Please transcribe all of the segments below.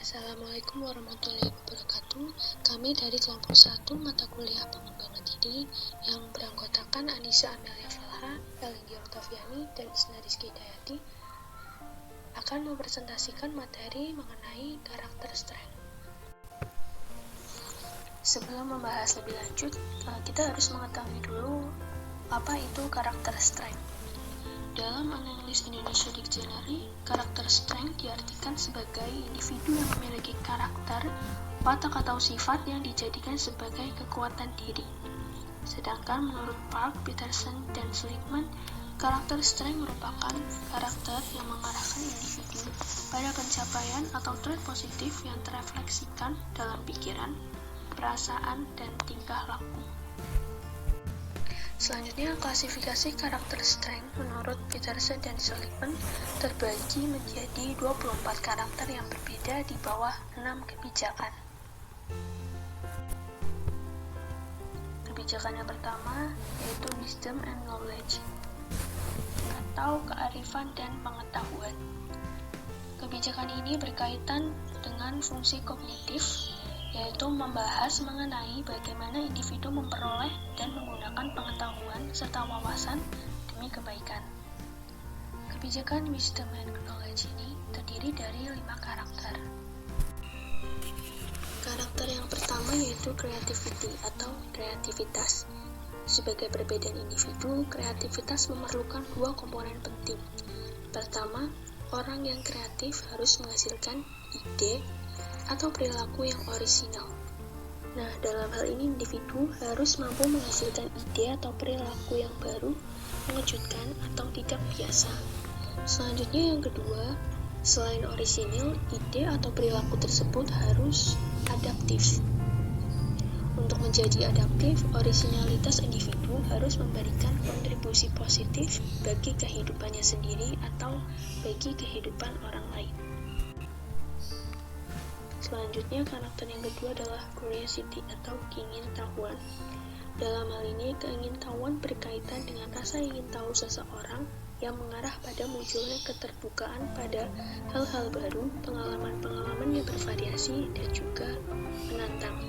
Assalamualaikum warahmatullahi wabarakatuh. Kami dari kelompok 1 mata kuliah pengembangan diri yang beranggotakan Anissa Amelia Falha, Elinggi Oktaviani, dan Isna Rizky Dayati akan mempresentasikan materi mengenai karakter strength. Sebelum membahas lebih lanjut, kita harus mengetahui dulu apa itu karakter strength. Dalam Analysis Indonesia Dictionary, karakter strength diartikan sebagai individu yang memiliki karakter, watak atau sifat yang dijadikan sebagai kekuatan diri. Sedangkan menurut Park, Peterson, dan Seligman, karakter strength merupakan karakter yang mengarahkan individu pada pencapaian atau trait positif yang terefleksikan dalam pikiran, perasaan, dan tingkah laku. Selanjutnya, klasifikasi karakter strength menurut Peterson dan Seligman terbagi menjadi 24 karakter yang berbeda di bawah 6 kebijakan. Kebijakan yang pertama yaitu wisdom and knowledge atau kearifan dan pengetahuan. Kebijakan ini berkaitan dengan fungsi kognitif, yaitu membahas mengenai bagaimana individu memperoleh dan menggunakan pengetahuan serta wawasan demi kebaikan. Kebijakan wisdom and knowledge ini terdiri dari 5 karakter. Karakter yang pertama yaitu creativity atau kreativitas. Sebagai perbedaan individu, kreativitas memerlukan 2 komponen penting. Pertama, orang yang kreatif harus menghasilkan ide atau perilaku yang orisinal. Nah, dalam hal ini individu harus mampu menghasilkan ide atau perilaku yang baru, mengejutkan, atau tidak biasa. Selanjutnya yang kedua, selain orisinal, ide atau perilaku tersebut harus adaptif. Untuk menjadi adaptif, orisinalitas individu harus memberikan kontribusi positif bagi kehidupannya sendiri atau bagi kehidupan orang lain. Selanjutnya, karakter yang kedua adalah curiosity atau keingintahuan. Dalam hal ini, keingintahuan berkaitan dengan rasa ingin tahu seseorang yang mengarah pada munculnya keterbukaan pada hal-hal baru, pengalaman-pengalaman yang bervariasi, dan juga menantang.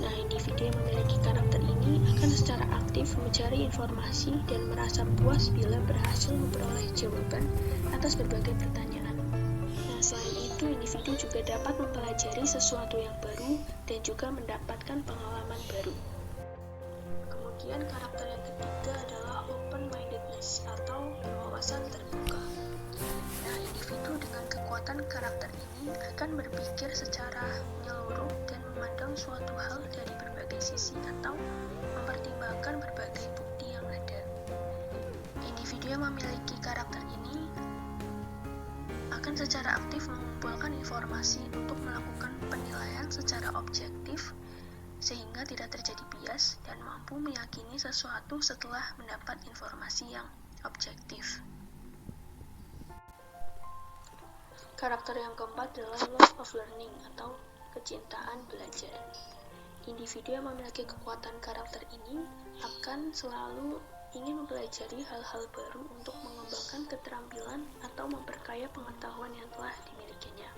Nah, individu yang memiliki karakter ini akan secara aktif mencari informasi dan merasa puas bila berhasil memperoleh jawaban atas berbagai pertanyaan. Selain itu, individu juga dapat mempelajari sesuatu yang baru dan juga mendapatkan pengalaman baru. Kemudian karakter yang ketiga adalah open-mindedness atau berwawasan terbuka. Nah, individu dengan kekuatan karakter ini akan berpikir secara menyeluruh dan memandang suatu hal dari berbagai sisi atau mempertimbangkan berbagai bukti yang ada. Individu yang memiliki karakter ini akan secara aktif mengumpulkan informasi untuk melakukan penilaian secara objektif sehingga tidak terjadi bias dan mampu meyakini sesuatu setelah mendapat informasi yang objektif. Karakter yang keempat adalah love of learning atau kecintaan belajar. Individu yang memiliki kekuatan karakter ini akan selalu ingin mempelajari hal-hal baru untuk mengembangkan keterampilan atau memperkaya pengetahuan yang telah dimilikinya.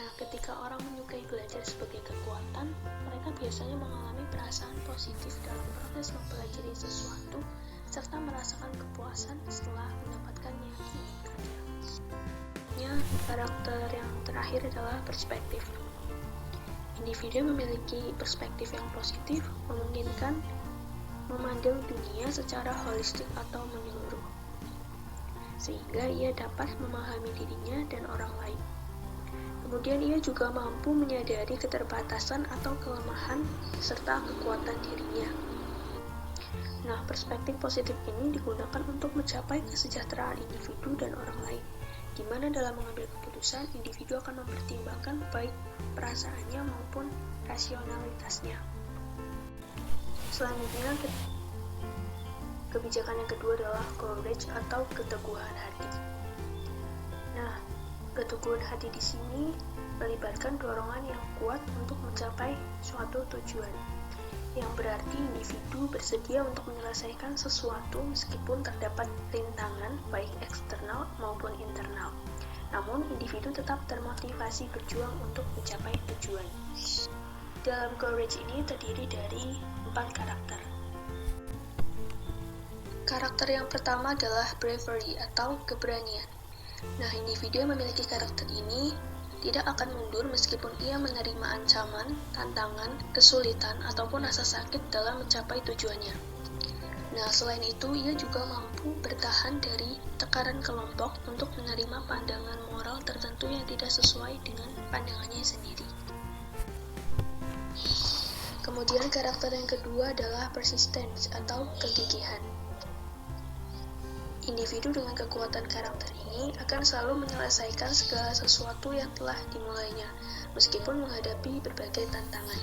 Nah, ketika orang menyukai belajar sebagai kekuatan, mereka biasanya mengalami perasaan positif dalam proses mempelajari sesuatu serta merasakan kepuasan setelah mendapatkannya. Karakter yang terakhir adalah perspektif. Individu yang memiliki perspektif yang positif memungkinkan memandang dunia secara holistik atau menyeluruh, sehingga ia dapat memahami dirinya dan orang lain. Kemudian ia juga mampu menyadari keterbatasan atau kelemahan serta kekuatan dirinya. Nah, perspektif positif ini digunakan untuk mencapai kesejahteraan individu dan orang lain, di mana dalam mengambil keputusan, individu akan mempertimbangkan baik perasaannya maupun rasionalitasnya. Selanjutnya, kebijakan yang kedua adalah courage atau keteguhan hati. Nah, keteguhan hati di sini melibatkan dorongan yang kuat untuk mencapai suatu tujuan, yang berarti individu bersedia untuk menyelesaikan sesuatu meskipun terdapat rintangan baik eksternal maupun internal. Namun namun individu tetap termotivasi berjuang untuk mencapai tujuan. Dalam courage ini terdiri dari 4 karakter. Karakter yang pertama adalah bravery atau keberanian. Nah, individu yang memiliki karakter ini tidak akan mundur meskipun ia menerima ancaman, tantangan, kesulitan, ataupun rasa sakit dalam mencapai tujuannya. Nah, selain itu, ia juga mampu bertahan dari tekanan kelompok untuk menerima pandangan moral tertentu yang tidak sesuai dengan pandangannya sendiri. Kemudian karakter yang kedua adalah persistence atau kegigihan. Individu dengan kekuatan karakter ini akan selalu menyelesaikan segala sesuatu yang telah dimulainya, meskipun menghadapi berbagai tantangan.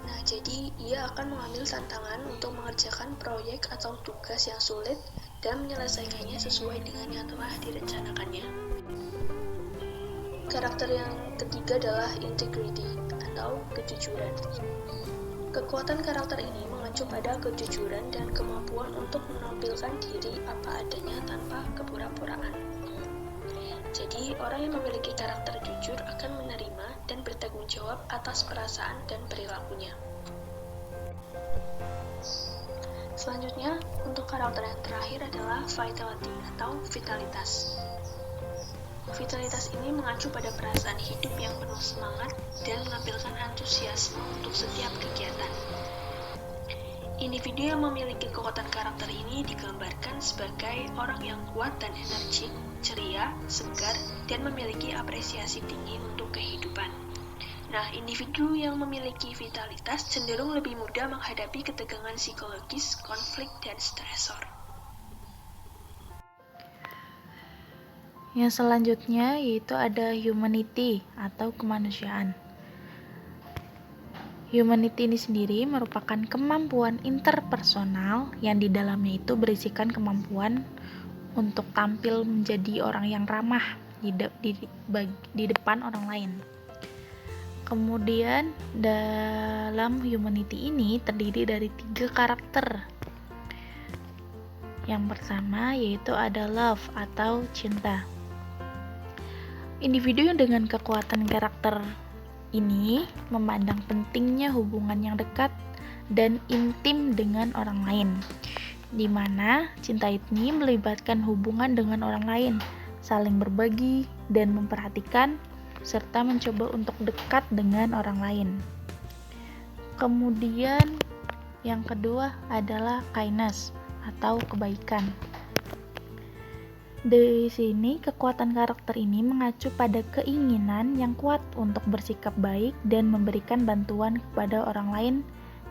Nah, jadi ia akan mengambil tantangan untuk mengerjakan proyek atau tugas yang sulit dan menyelesaikannya sesuai dengan yang telah direncanakannya. Karakter yang ketiga adalah integrity atau kejujuran. Kekuatan karakter ini mengacu pada kejujuran dan kemampuan untuk menampilkan diri apa adanya tanpa kepura-puraan. Jadi, orang yang memiliki karakter jujur akan menerima dan bertanggung jawab atas perasaan dan perilakunya. Selanjutnya, untuk karakter yang terakhir adalah vitality atau vitalitas. Vitalitas ini mengacu pada perasaan hidup yang penuh semangat dan menampilkan antusiasme untuk setiap kegiatan. Individu yang memiliki kekuatan karakter ini digambarkan sebagai orang yang kuat dan energik, ceria, segar, dan memiliki apresiasi tinggi untuk kehidupan. Nah, individu yang memiliki vitalitas cenderung lebih mudah menghadapi ketegangan psikologis, konflik, dan stresor. Yang selanjutnya yaitu ada humanity atau kemanusiaan. Humanity ini sendiri merupakan kemampuan interpersonal yang di dalamnya itu berisikan kemampuan untuk tampil menjadi orang yang ramah di depan orang lain. Kemudian dalam humanity ini terdiri dari 3 karakter. Yang pertama yaitu ada love atau cinta. Individu yang dengan kekuatan karakter ini memandang pentingnya hubungan yang dekat dan intim dengan orang lain, di mana cinta ini melibatkan hubungan dengan orang lain, saling berbagi dan memperhatikan, serta mencoba untuk dekat dengan orang lain. Kemudian yang kedua adalah kindness atau kebaikan. Di sini kekuatan karakter ini mengacu pada keinginan yang kuat untuk bersikap baik dan memberikan bantuan kepada orang lain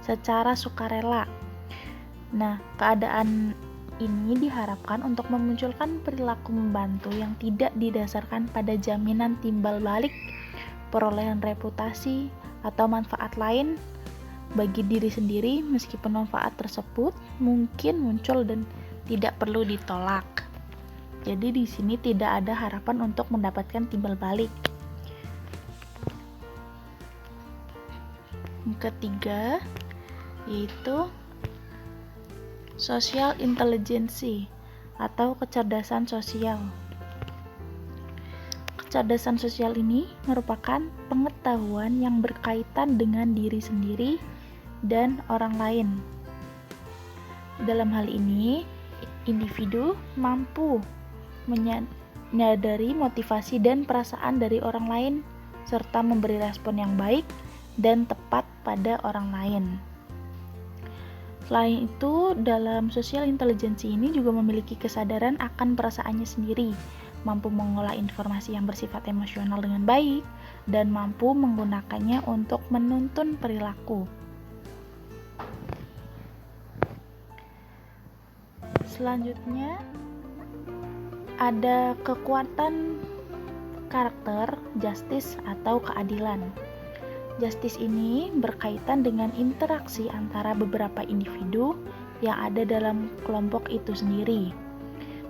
secara sukarela. Nah, keadaan ini diharapkan untuk memunculkan perilaku membantu yang tidak didasarkan pada jaminan timbal balik, perolehan reputasi, atau manfaat lain bagi diri sendiri, meskipun manfaat tersebut mungkin muncul dan tidak perlu ditolak. Jadi di sini tidak ada harapan untuk mendapatkan timbal balik. Yang ketiga yaitu social intelligence atau kecerdasan sosial. Kecerdasan sosial ini merupakan pengetahuan yang berkaitan dengan diri sendiri dan orang lain. Dalam hal ini, individu mampu menyadari motivasi dan perasaan dari orang lain, serta memberi respon yang baik dan tepat pada orang lain. Selain itu, dalam social intelligence ini juga memiliki kesadaran akan perasaannya sendiri, mampu mengolah informasi yang bersifat emosional dengan baik, dan mampu menggunakannya untuk menuntun perilaku. Selanjutnya, ada kekuatan karakter justice atau keadilan. Justice ini berkaitan dengan interaksi antara beberapa individu yang ada dalam kelompok itu sendiri.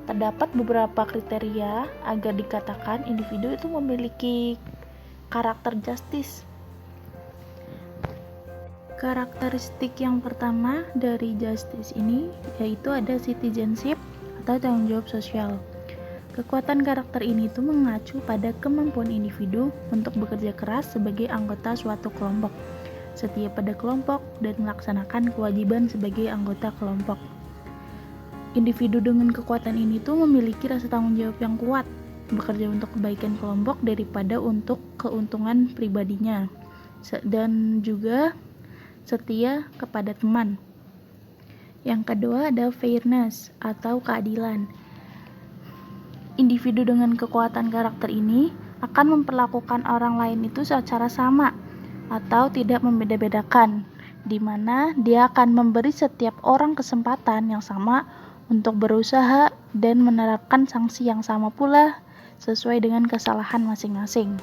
Terdapat beberapa kriteria agar dikatakan individu itu memiliki karakter justice. Karakteristik yang pertama dari justice ini yaitu ada citizenship atau tanggung jawab sosial. Kekuatan karakter ini tuh mengacu pada kemampuan individu untuk bekerja keras sebagai anggota suatu kelompok, setia pada kelompok, dan melaksanakan kewajiban sebagai anggota kelompok. Individu dengan kekuatan ini tuh memiliki rasa tanggung jawab yang kuat, bekerja untuk kebaikan kelompok daripada untuk keuntungan pribadinya, dan juga setia kepada teman. Yang kedua ada fairness atau keadilan. Individu dengan kekuatan karakter ini akan memperlakukan orang lain itu secara sama atau tidak membeda-bedakan, di mana dia akan memberi setiap orang kesempatan yang sama untuk berusaha dan menerapkan sanksi yang sama pula sesuai dengan kesalahan masing-masing.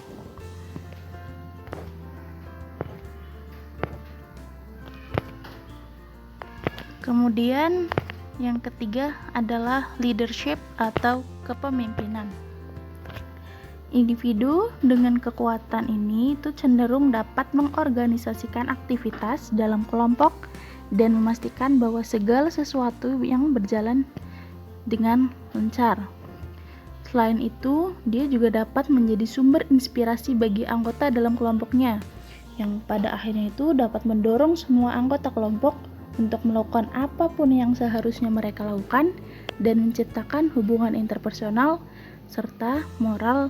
Kemudian yang ketiga adalah leadership atau kepemimpinan. Individu dengan kekuatan ini itu cenderung dapat mengorganisasikan aktivitas dalam kelompok dan memastikan bahwa segala sesuatu yang berjalan dengan lancar. Selain itu, dia juga dapat menjadi sumber inspirasi bagi anggota dalam kelompoknya, yang pada akhirnya itu dapat mendorong semua anggota kelompok untuk melakukan apapun yang seharusnya mereka lakukan dan menciptakan hubungan interpersonal serta moral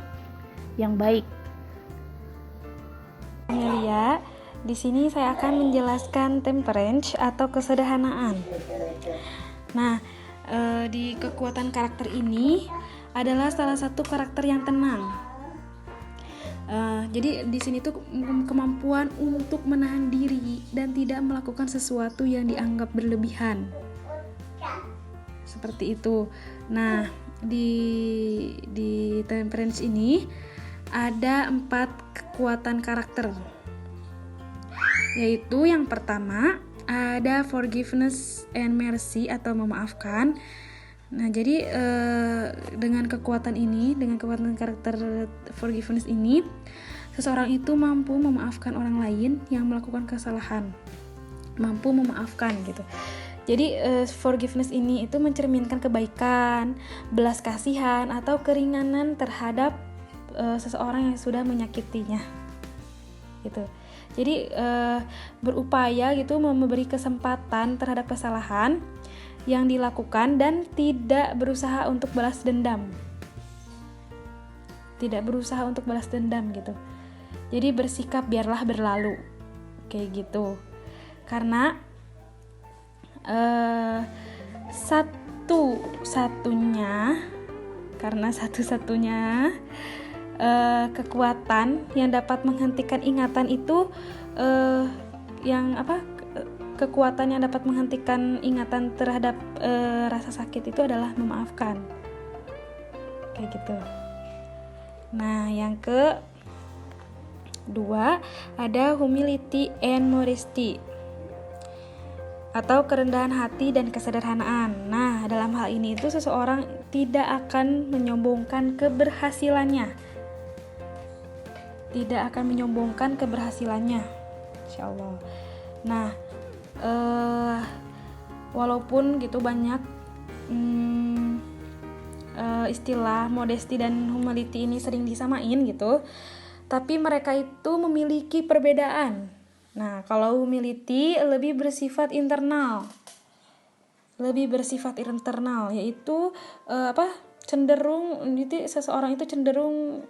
yang baik. Amelia, di sini saya akan menjelaskan temperance atau kesederhanaan. Nah, di kekuatan karakter ini adalah salah satu karakter yang tenang. Jadi di sini tuh kemampuan untuk menahan diri dan tidak melakukan sesuatu yang dianggap berlebihan. Seperti itu. Nah, di temperance ini ada 4 kekuatan karakter. Yaitu yang pertama ada forgiveness and mercy atau memaafkan. Nah, jadi dengan kekuatan karakter forgiveness ini, seseorang itu mampu memaafkan orang lain yang melakukan kesalahan, mampu memaafkan gitu. Jadi forgiveness ini itu mencerminkan kebaikan, belas kasihan atau keringanan terhadap seseorang yang sudah menyakitinya, gitu. Jadi berupaya gitu memberi kesempatan terhadap kesalahan yang dilakukan dan tidak berusaha untuk balas dendam. Tidak berusaha untuk balas dendam gitu. Jadi bersikap biarlah berlalu. Kayak gitu. Karena satu-satunya kekuatan yang dapat menghentikan ingatan itu kekuatan yang dapat menghentikan ingatan terhadap rasa sakit itu adalah memaafkan. Kayak gitu. Nah, yang kedua ada humility and modesty atau kerendahan hati dan kesederhanaan. Nah, dalam hal ini itu seseorang tidak akan menyombongkan keberhasilannya. Insyaallah. Nah, walaupun gitu banyak istilah modesty dan humility ini sering disamain gitu, tapi mereka itu memiliki perbedaan. Nah, kalau humility lebih bersifat internal, yaitu seseorang itu cenderung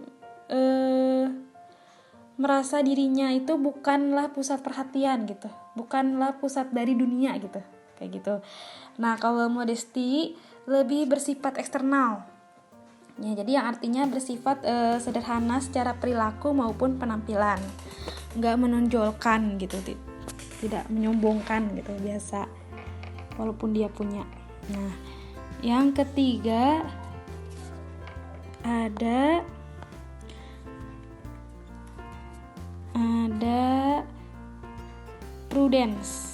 merasa dirinya itu bukanlah pusat perhatian gitu, bukanlah pusat dari dunia gitu, kayak gitu. Nah, kalau modesty lebih bersifat eksternal, ya, jadi yang artinya bersifat sederhana secara perilaku maupun penampilan, nggak menonjolkan gitu, tidak menyombongkan gitu, biasa walaupun dia punya. Nah, yang ketiga ada prudence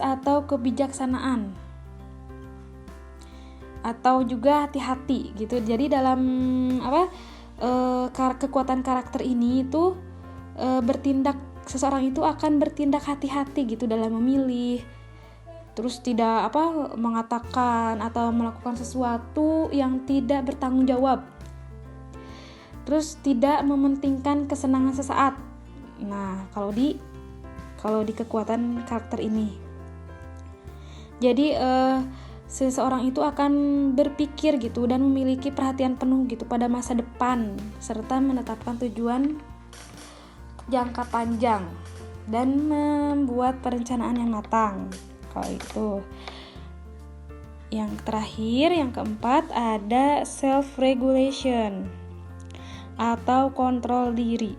atau kebijaksanaan atau juga hati-hati gitu. Jadi dalam kekuatan karakter ini itu seseorang itu akan bertindak hati-hati gitu dalam memilih, terus tidak mengatakan atau melakukan sesuatu yang tidak bertanggung jawab, terus tidak mementingkan kesenangan sesaat. Nah, kalau di kekuatan karakter ini, jadi seseorang itu akan berpikir gitu dan memiliki perhatian penuh gitu pada masa depan, serta menetapkan tujuan jangka panjang dan membuat perencanaan yang matang. Kalau itu. Yang terakhir, yang keempat, ada self-regulation atau kontrol diri.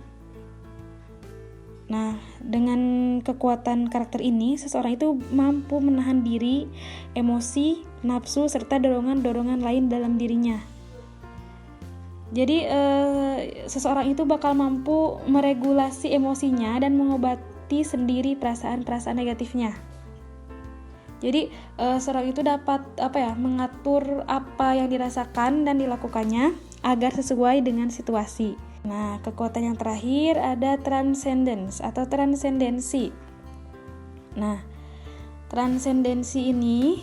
Nah, dengan kekuatan karakter ini, seseorang itu mampu menahan diri, emosi, nafsu, serta dorongan-dorongan lain dalam dirinya. Jadi, seseorang itu bakal mampu meregulasi emosinya dan mengobati sendiri perasaan-perasaan negatifnya. Jadi, seseorang itu dapat mengatur apa yang dirasakan dan dilakukannya agar sesuai dengan situasi. Nah, kekuatan yang terakhir ada transcendence atau transendensi. Nah, transendensi ini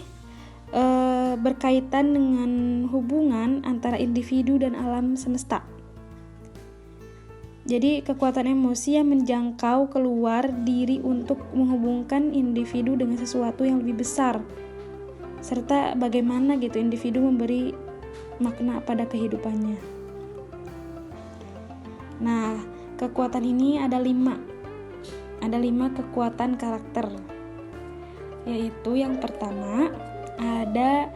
berkaitan dengan hubungan antara individu dan alam semesta. Jadi, kekuatan emosi yang menjangkau keluar diri untuk menghubungkan individu dengan sesuatu yang lebih besar, serta bagaimana gitu individu memberi makna pada kehidupannya. Nah, kekuatan ini ada 5 kekuatan karakter, yaitu yang pertama ada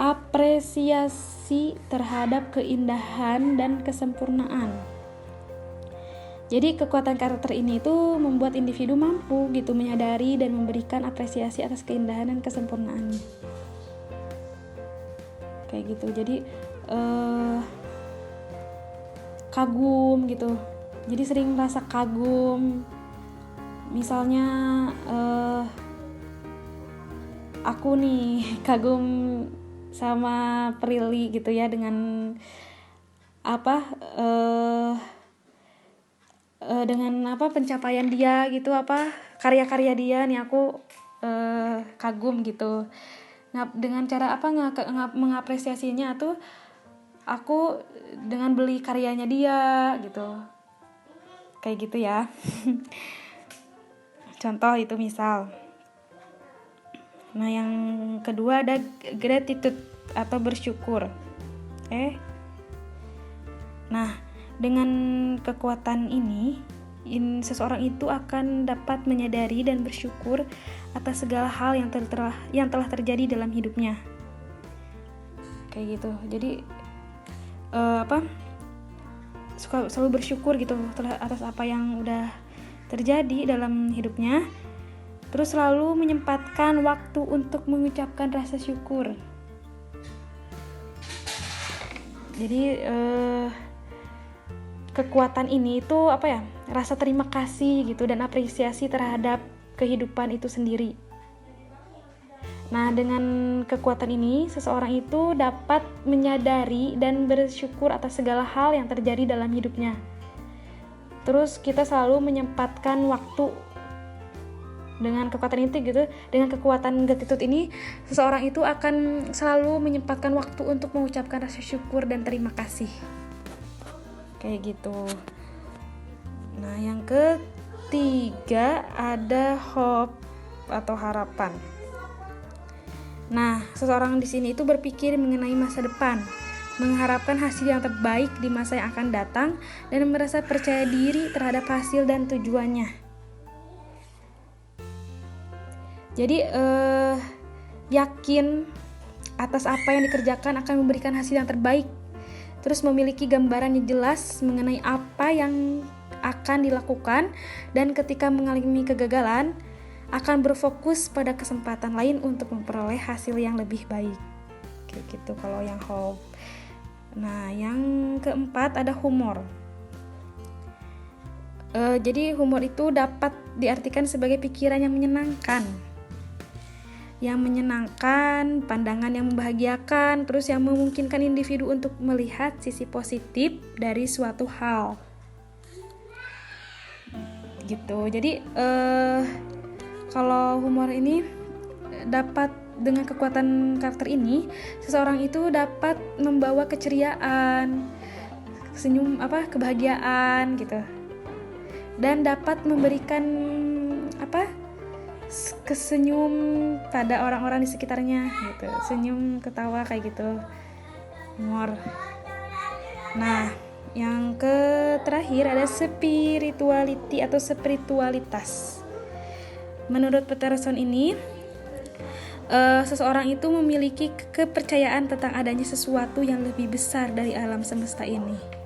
apresiasi terhadap keindahan dan kesempurnaan. Jadi kekuatan karakter ini tuh membuat individu mampu gitu menyadari dan memberikan apresiasi atas keindahan dan kesempurnaannya. Kayak gitu. Jadi kagum gitu. Jadi sering merasa kagum. Misalnya aku nih kagum sama Prilly gitu ya, dengan dengan pencapaian dia gitu, karya-karya dia nih aku kagum gitu. Nah, dengan cara mengapresiasinya tuh aku dengan beli karyanya dia gitu, kayak gitu ya. Contoh itu misal. Nah, yang kedua ada gratitude atau bersyukur. Nah, dengan kekuatan ini, seseorang itu akan dapat menyadari dan bersyukur atas segala hal yang telah terjadi dalam hidupnya. Kayak gitu. Jadi selalu bersyukur gitu atas apa yang udah terjadi dalam hidupnya. Terus selalu menyempatkan waktu untuk mengucapkan rasa syukur. Jadi kekuatan ini itu rasa terima kasih gitu dan apresiasi terhadap kehidupan itu sendiri. Nah, dengan kekuatan ini seseorang itu dapat menyadari dan bersyukur atas segala hal yang terjadi dalam hidupnya. Terus kita selalu menyempatkan waktu dengan kekuatan itu gitu. Dengan kekuatan gratitude ini, seseorang itu akan selalu menyempatkan waktu untuk mengucapkan rasa syukur dan terima kasih. Kayak gitu. Nah, yang ketiga ada hope atau harapan. Nah, seseorang di sini itu berpikir mengenai masa depan, mengharapkan hasil yang terbaik di masa yang akan datang, dan merasa percaya diri terhadap hasil dan tujuannya. Jadi yakin atas apa yang dikerjakan akan memberikan hasil yang terbaik. Terus memiliki gambaran yang jelas mengenai apa yang akan dilakukan, dan ketika mengalami kegagalan akan berfokus pada kesempatan lain untuk memperoleh hasil yang lebih baik. Kayak gitu kalau yang hope. Nah, yang keempat ada humor. Jadi humor itu dapat diartikan sebagai pikiran yang menyenangkan, pandangan yang membahagiakan, terus yang memungkinkan individu untuk melihat sisi positif dari suatu hal. Gitu. Jadi kalau humor ini dengan kekuatan karakter ini, seseorang itu dapat membawa keceriaan, kebahagiaan gitu, dan dapat memberikan kesenyum pada orang-orang di sekitarnya gitu, senyum, ketawa kayak gitu, humor. Nah, yang terakhir ada spirituality atau spiritualitas. Menurut Peterson ini, seseorang itu memiliki kepercayaan tentang adanya sesuatu yang lebih besar dari alam semesta ini.